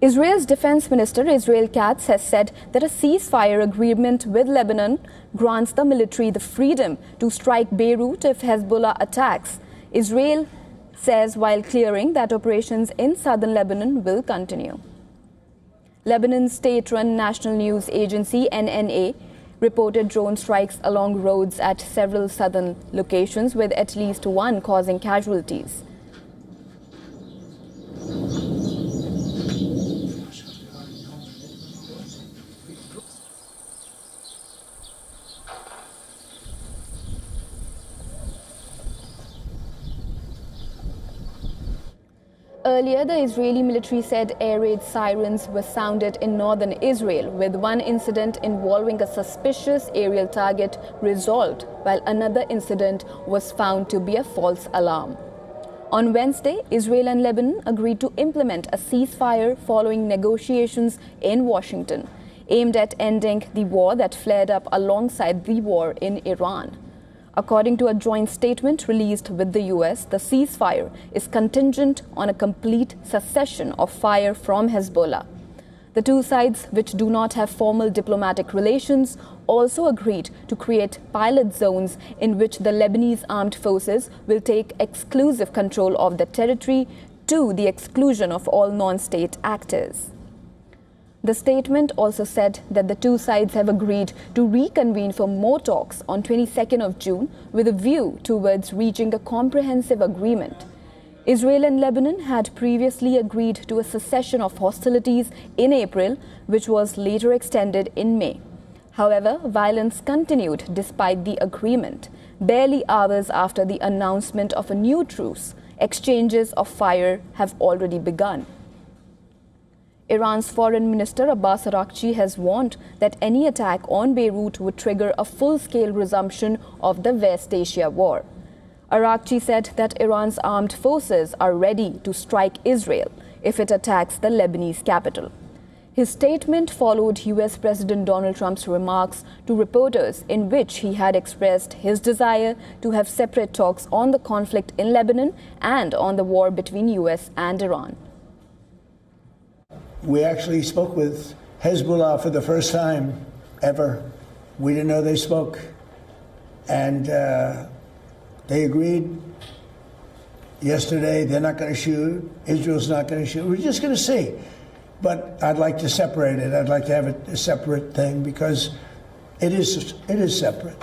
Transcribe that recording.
Israel's Defence Minister Israel Katz has said that a ceasefire agreement with Lebanon grants the military the freedom to strike Beirut if Hezbollah attacks. Israel says while clearing that operations in southern Lebanon will continue. Lebanon's state-run national news agency NNA reported drone strikes along roads at several southern locations, with at least one causing casualties. Earlier, the Israeli military said air raid sirens were sounded in northern Israel, with one incident involving a suspicious aerial target resolved, while another incident was found to be a false alarm. On Wednesday, Israel and Lebanon agreed to implement a ceasefire following negotiations in Washington, aimed at ending the war that flared up alongside the war in Iran. According to a joint statement released with the US, the ceasefire is contingent on a complete cessation of fire from Hezbollah. The two sides, which do not have formal diplomatic relations, also agreed to create pilot zones in which the Lebanese armed forces will take exclusive control of the territory, to the exclusion of all non-state actors. The statement also said that the two sides have agreed to reconvene for more talks on 22nd of June with a view towards reaching a comprehensive agreement. Israel and Lebanon had previously agreed to a cessation of hostilities in April, which was later extended in May. However, violence continued despite the agreement. Barely hours after the announcement of a new truce, exchanges of fire have already begun. Iran's Foreign Minister Abbas Araghchi has warned that any attack on Beirut would trigger a full-scale resumption of the West Asia war. Araghchi said that Iran's armed forces are ready to strike Israel if it attacks the Lebanese capital. His statement followed US President Donald Trump's remarks to reporters, in which he had expressed his desire to have separate talks on the conflict in Lebanon and on the war between US and Iran. We actually spoke with Hezbollah for the first time ever. We didn't know they spoke. And they agreed yesterday they're not going to shoot. Israel's not going to shoot. We're just going to see. But I'd like to separate it. I'd like to have it a separate thing because it is separate.